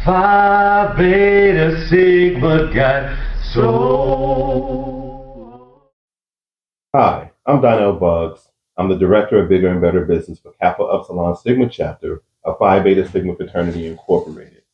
Phi Beta Sigma got soul. Hi, I'm Donnell Buggs. I'm the Director of Bigger and Better Business for Kappa Upsilon Sigma Chapter of Phi Beta Sigma Fraternity Incorporated.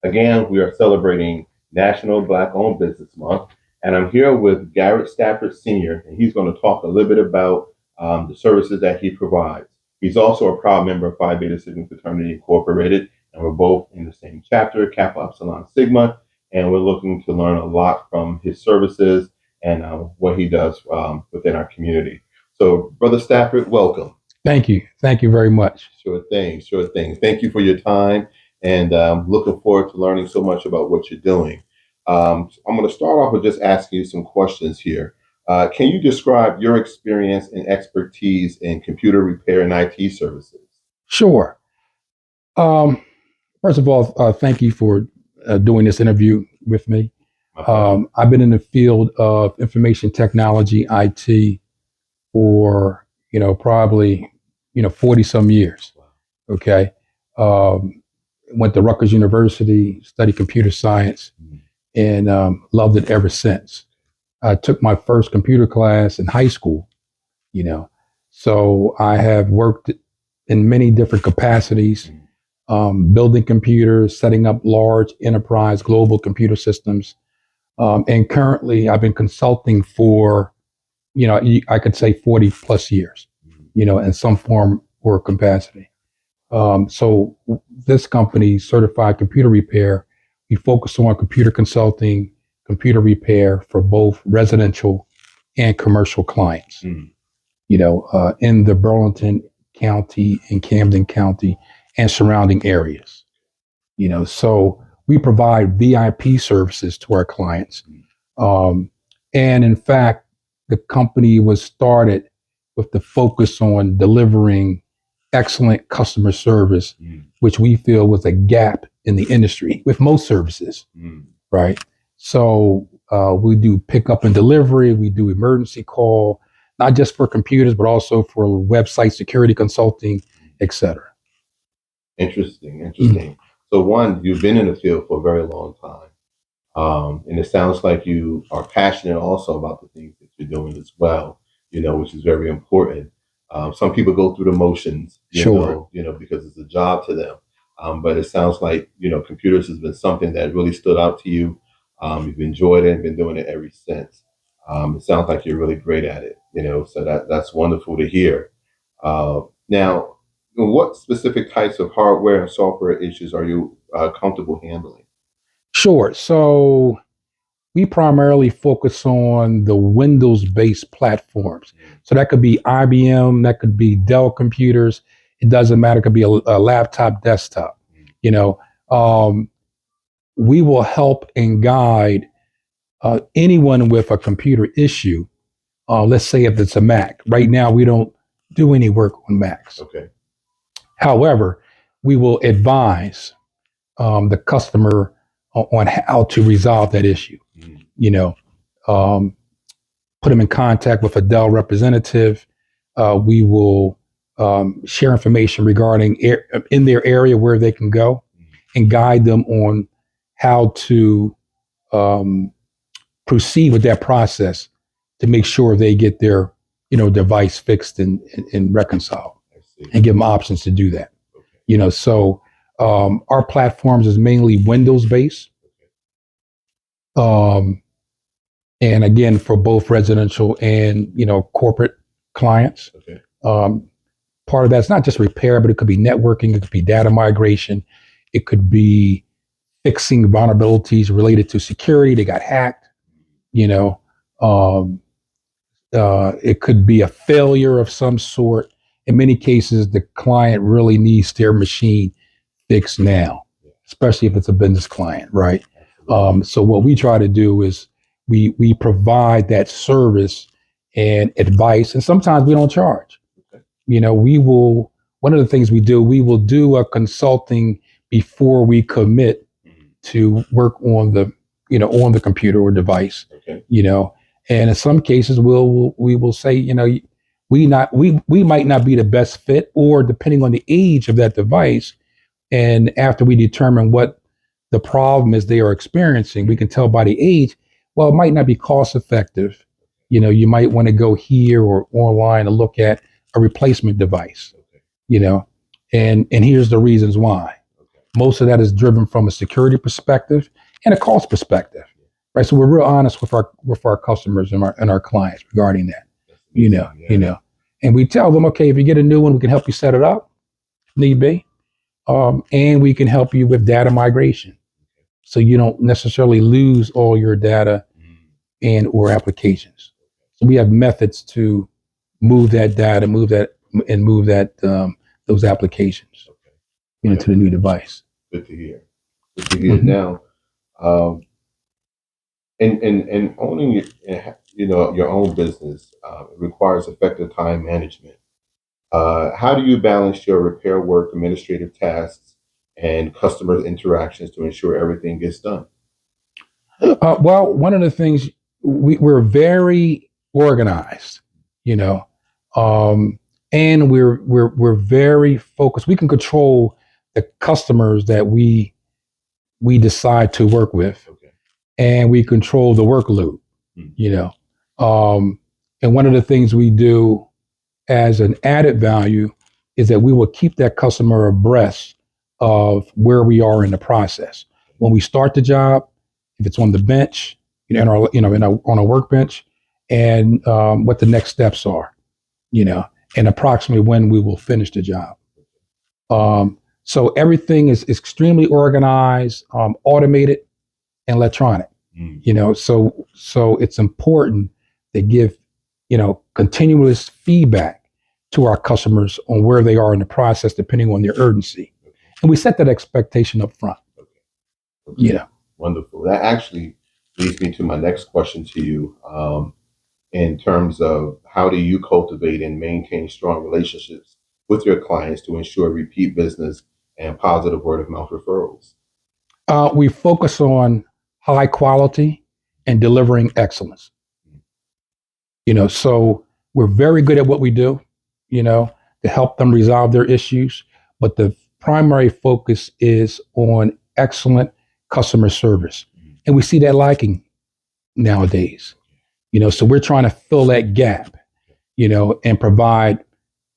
Again, we are celebrating National Black-Owned Business Month, and I'm here with Garrick Stafford Sr., and he's going to talk a little bit about the services that he provides. He's also a proud member of Phi Beta Sigma Fraternity Incorporated, and we're both in the same chapter, Kappa Upsilon Sigma, and we're looking to learn a lot from his services and what he does within our community. So, Brother Stafford, welcome. Thank you. Thank you very much. Sure thing. Sure thing. Thank you for your time, and looking forward to learning so much about what you're doing. I'm going to start off with just asking you some questions here. Can you describe your experience and expertise in computer repair and IT services? Sure. First of all, thank you for doing this interview with me. I've been in the field of information technology, IT, for probably 40 some years. Okay. Went to Rutgers University, studied computer science, and loved it ever since. I took my first computer class in high school, so I have worked in many different capacities, building computers, setting up large enterprise global computer systems. And currently I've been consulting for, I could say 40 plus years, in some form or capacity. So this company, Certified Computer Repair, we focus on computer consulting, computer repair for both residential and commercial clients, in the Burlington County and Camden County and surrounding areas, so we provide VIP services to our clients. And in fact, the company was started with the focus on delivering excellent customer service, which we feel was a gap in the industry with most services, right? So we do pickup and delivery, we do emergency call, not just for computers, but also for website security consulting, et cetera. Interesting. So one, you've been in the field for a very long time. And it sounds like you are passionate also about the things that you're doing as well, which is very important. Some people go through the motions, Sure. Because it's a job to them. But it sounds like, computers has been something that really stood out to you. You've enjoyed it and been doing it ever since. It sounds like you're really great at it, so that's wonderful to hear. Now, what specific types of hardware and software issues are you comfortable handling? Sure. So we primarily focus on the Windows-based platforms. So that could be IBM, that could be Dell computers. It doesn't matter. It could be a laptop, desktop. We will help and guide anyone with a computer issue. Let's say if it's a Mac. Right now, we don't do any work on Macs. Okay. However, we will advise the customer on how to resolve that issue. Put them in contact with a Dell representative. We will share information regarding in their area where they can go, and guide them on how to proceed with that process to make sure they get their device fixed and reconciled, and give them options to do that. Okay. So our platforms is mainly Windows based. And again, for both residential and, corporate clients. Okay. Part of that's not just repair, but it could be networking, it could be data migration, it could be fixing vulnerabilities related to security. They got hacked, it could be a failure of some sort. In many cases, the client really needs their machine fixed now, especially if it's a business client, right? So what we try to do is we provide that service and advice, and sometimes we don't charge. Okay. One of the things we will do a consulting before we commit to work on the computer or device. Okay. And in some cases we will say, we might not be the best fit, or depending on the age of that device, and after we determine what the problem is they are experiencing, we can tell by the age, well, it might not be cost effective. You might want to go here or online and look at a replacement device, and here's the reasons why. Most of that is driven from a security perspective and a cost perspective, right? So we're real honest with our customers and our clients regarding that, and we tell them, okay, if you get a new one, we can help you set it up, if need be, and we can help you with data migration, so you don't necessarily lose all your data and or applications. So we have methods to move that data, move those applications, to the new device. Good to hear. Good to hear. Now, and owning your own business requires effective time management. How do you balance your repair work, administrative tasks, and customer interactions to ensure everything gets done? Well, one of the things, we're very organized, and we're very focused. We can control the customers that we decide to work with, and we control the workload, and one of the things we do as an added value is that we will keep that customer abreast of where we are in the process. When we start the job, if it's on the bench, on a workbench, and what the next steps are, and approximately when we will finish the job. So everything is extremely organized, automated, and electronic. So it's important to give continuous feedback to our customers on where they are in the process, depending on their urgency, and we set that expectation up front. Wonderful. That actually leads me to my next question to you, in terms of how do you cultivate and maintain strong relationships with your clients to ensure repeat business and positive word of mouth referrals? We focus on high quality and delivering excellence. So we're very good at what we do, to help them resolve their issues, but the primary focus is on excellent customer service. And we see that lacking nowadays, so we're trying to fill that gap, and provide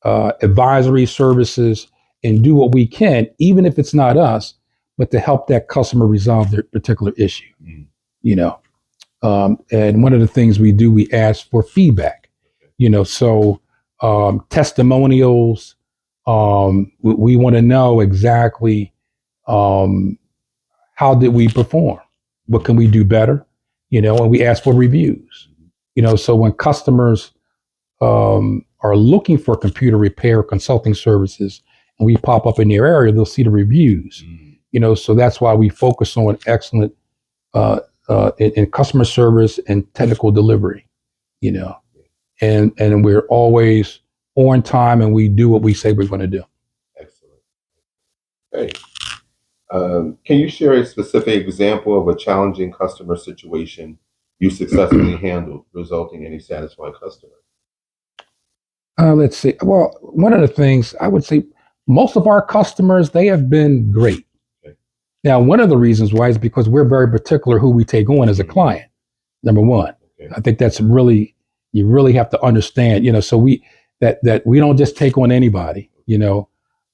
advisory services and do what we can, even if it's not us, but to help that customer resolve their particular issue, and one of the things we do, we ask for feedback, so testimonials, we want to know exactly how did we perform? What can we do better? And we ask for reviews. So when customers are looking for computer repair consulting services, and we pop up in their area, they'll see the reviews. So that's why we focus on excellent in customer service and technical delivery. And we're always on time, and we do what we say we're going to do. Excellent. Hey. Can you share a specific example of a challenging customer situation you successfully handled, resulting in a satisfied customer? Let's see. Well, one of the things I would say, most of our customers, they have been great. Now, one of the reasons why is because we're very particular who we take on as a client. Number one, I think that's you really have to understand, so we don't just take on anybody, we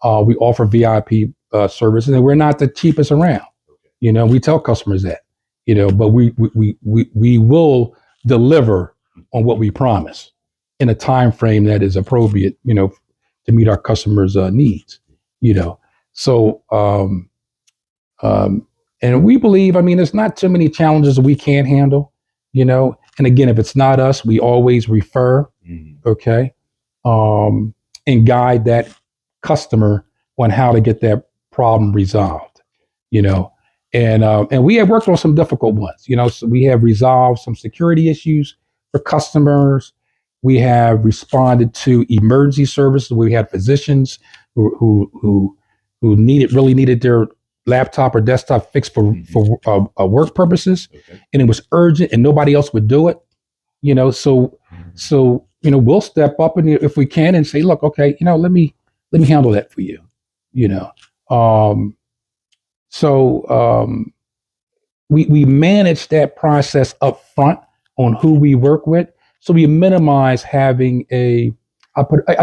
offer VIP services, and we're not the cheapest around. We tell customers that, but we will deliver on what we promise in a time frame that is appropriate, to meet our customers' needs. So and we believe, there's not too many challenges that we can't handle, and again, if it's not us, we always refer, and guide that customer on how to get that problem resolved, and we have worked on some difficult ones, so we have resolved some security issues for customers. We have responded to emergency services. We had physicians who really needed their laptop or desktop fixed for work purposes, and it was urgent, and nobody else would do it. So we'll step up, and if we can, and say, look, okay, let me handle that for you. So we manage that process up front on who we work with. So we minimize having a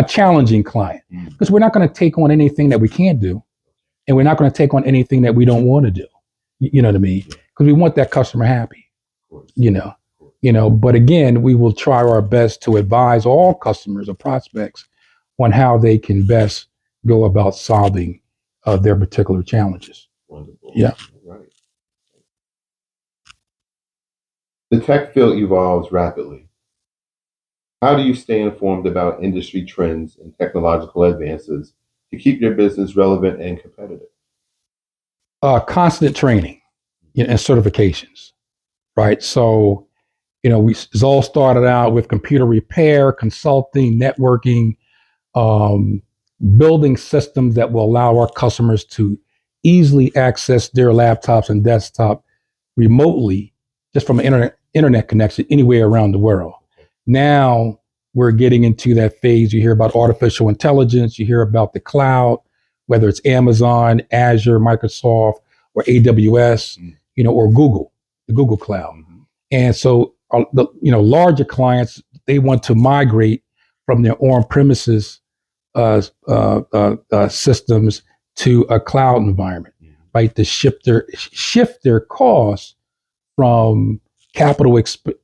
challenging client, because we're not going to take on anything that we can't do, and we're not going to take on anything that we don't want to do. You know what I mean? Because we want that customer happy. But again, we will try our best to advise all customers or prospects on how they can best go about solving their particular challenges. Wonderful. Yeah. Right. The tech field evolves rapidly. How do you stay informed about industry trends and technological advances to keep your business relevant and competitive? Constant training, and certifications, right? So, it's all started out with computer repair, consulting, networking, building systems that will allow our customers to easily access their laptops and desktop remotely, just from an internet connection anywhere around the world. Now we're getting into that phase. You hear about artificial intelligence, you hear about the cloud, whether it's Amazon, Azure, Microsoft, or AWS, or Google, the Google Cloud. And so, larger clients, they want to migrate from their on-premises systems to a cloud environment, right? To shift their costs from capital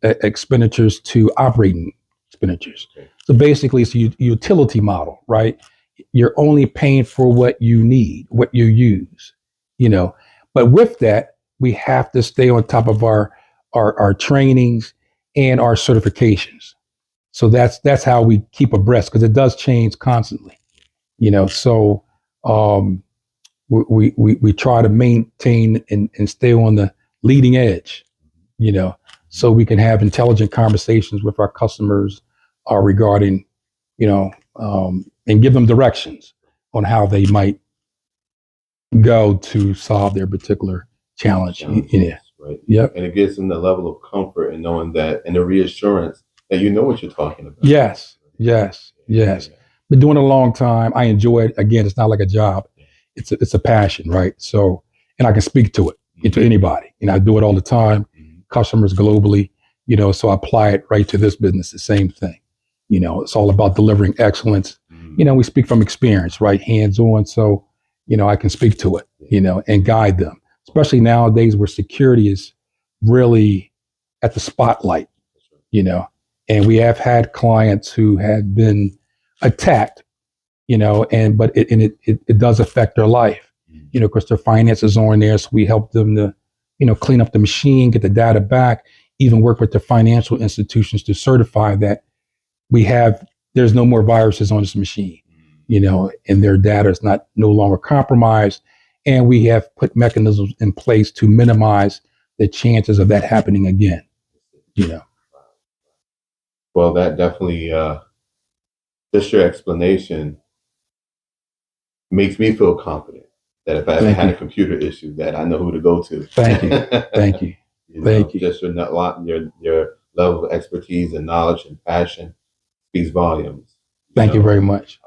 expenditures to operating expenditures. So basically, it's a utility model, right? You're only paying for what you need, what you use, But with that, we have to stay on top of our trainings and our certifications. So that's how we keep abreast, because it does change constantly, So we try to maintain and stay on the leading edge, so we can have intelligent conversations with our customers regarding, and give them directions on how they might go to solve their particular challenge. Right. Yep. And it gives them the level of comfort and knowing that, and the reassurance that you know what you're talking about. Yes. Been doing it a long time. I enjoy it. Again, it's not like a job. It's a passion, right? So, and I can speak to it, to anybody. I do it all the time. Customers globally, so I apply it right to this business. The same thing. It's all about delivering excellence. We speak from experience, right? Hands-on. So, I can speak to it, and guide them, especially nowadays where security is really at the spotlight, and we have had clients who had been attacked, but it does affect their life, because their finances are in there. So we help them to, clean up the machine, get the data back, even work with the financial institutions to certify that there's no more viruses on this machine, and their data is no longer compromised. And we have put mechanisms in place to minimize the chances of that happening again, Well, that definitely, just your explanation makes me feel confident that if I ever had a computer issue, that I know who to go to. Thank you. Thank you. Thank you. Just your level of expertise and knowledge and passion speaks volumes. Thank you very much.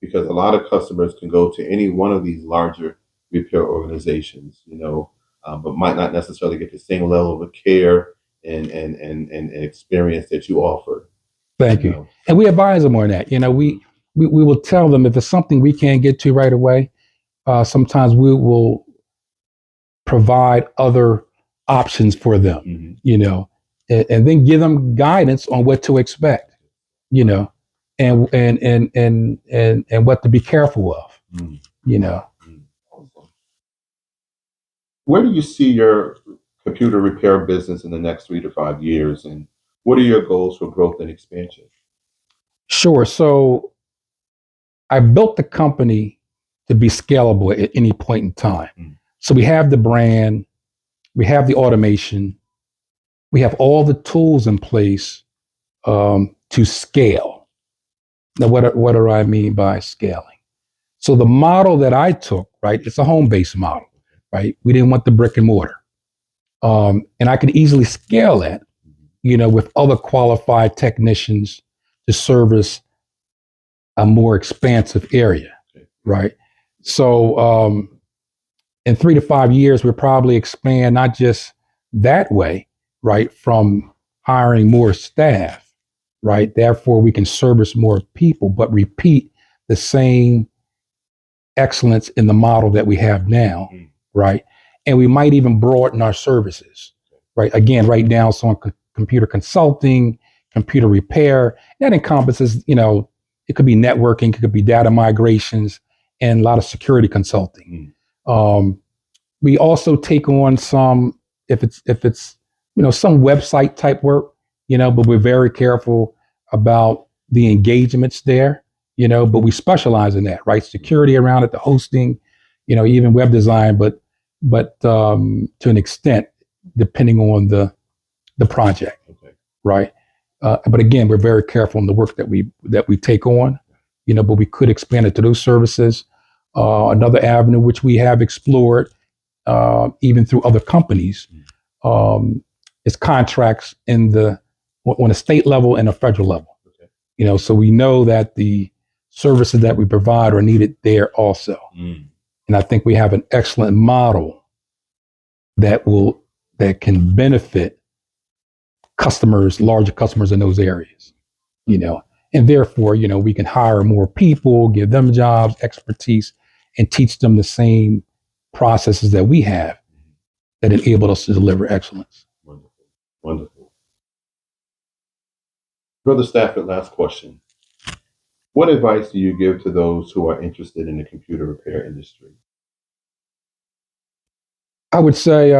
Because a lot of customers can go to any one of these larger repair organizations, but might not necessarily get the same level of care and experience that you offer. Thank you. And we advise them on that. We will tell them if it's something we can't get to right away, sometimes we will provide other options for them, and then give them guidance on what to expect, and what to be careful of, Where do you see your computer repair business in the next 3 to 5 years, and what are your goals for growth and expansion? Sure. So I built the company to be scalable at any point in time. So we have the brand, we have the automation, we have all the tools in place to scale. Now, what do I mean by scaling? So the model that I took, right, it's a home-based model, right? We didn't want the brick and mortar. And I could easily scale that, with other qualified technicians to service a more expansive area, right? So in 3 to 5 years, we'll probably expand not just that way, right, from hiring more staff, right? Therefore, we can service more people, but repeat the same excellence in the model that we have now, right? And we might even broaden our services, right? Again, right now, it's on computer consulting, computer repair. That encompasses, it could be networking, it could be data migrations, and a lot of security consulting. We also take on some, if it's some website type work, but we're very careful about the engagements there, but we specialize in that, right? Security around it, the hosting, even web design, but to an extent, depending on the project, right? But again, we're very careful in the work that we take on, but we could expand it to those services. Another avenue which we have explored, even through other companies, is contracts on a state level and a federal level. So we know that the services that we provide are needed there also. And I think we have an excellent model that can benefit customers, larger customers in those areas, and therefore, we can hire more people, give them jobs, expertise, and teach them the same processes that we have that enable us to deliver excellence. Wonderful. Wonderful. Brother Stafford, last question. What advice do you give to those who are interested in the computer repair industry? I would say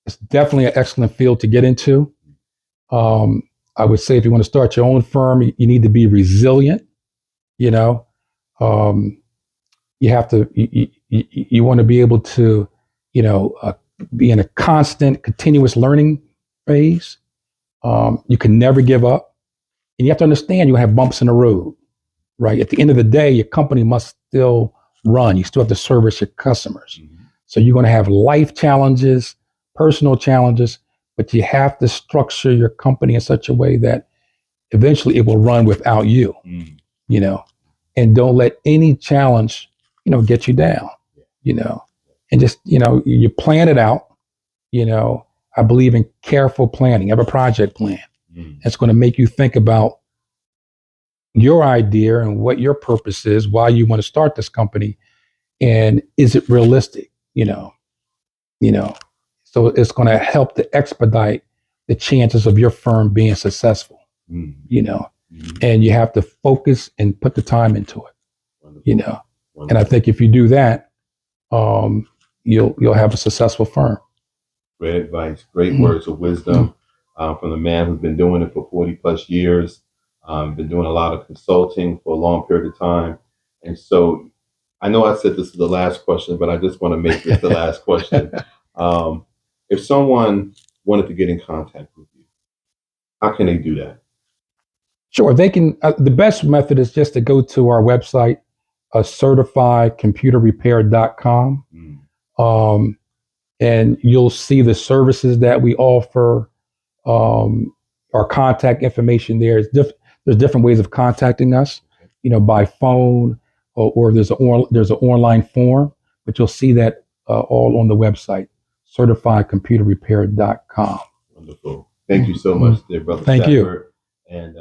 it's definitely an excellent field to get into. I would say if you want to start your own firm, you need to be resilient. You have to, you want to be able to, be in a constant, continuous learning phase. You can never give up. And you have to understand you'll have bumps in the road, right? At the end of the day, your company must still run. You still have to service your customers. So you're going to have life challenges, personal challenges, but you have to structure your company in such a way that eventually it will run without you, and don't let any challenge, get you down, and just, you plan it out. I believe in careful planning. Have a project plan. That's going to make you think about your idea and what your purpose is, why you want to start this company, and is it realistic, so it's going to help to expedite the chances of your firm being successful, and you have to focus and put the time into it, Wonderful. And I think if you do that, you'll have a successful firm. Great advice, great words of wisdom from the man who's been doing it for 40 plus years, been doing a lot of consulting for a long period of time. And so I know I said this is the last question, but I just want to make this the last question. If someone wanted to get in contact with you, how can they do that? Sure, they can. The best method is just to go to our website, certifiedcomputerrepair.com, and you'll see the services that we offer, our contact information there. There's different ways of contacting us, by phone or there's an online form, but you'll see that all on the website, certifiedcomputerrepair.com. Wonderful. Thank you so much, dear Brother Thank Stafford. you. And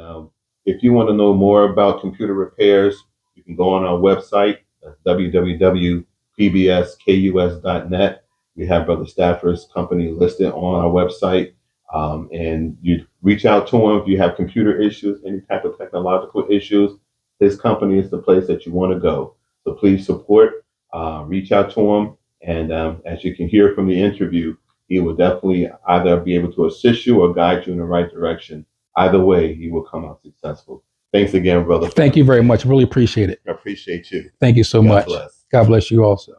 if you want to know more about computer repairs, you can go on our website, www.pbskus.net. We have Brother Stafford's company listed on our website. And you reach out to him if you have computer issues, any type of technological issues. His company is the place that you want to go. So please support, reach out to him. And as you can hear from the interview, he will definitely either be able to assist you or guide you in the right direction. Either way, he will come out successful. Thanks again, brother. Thank you very much. Really appreciate it. I appreciate you. Thank you so much. God bless. God bless you also.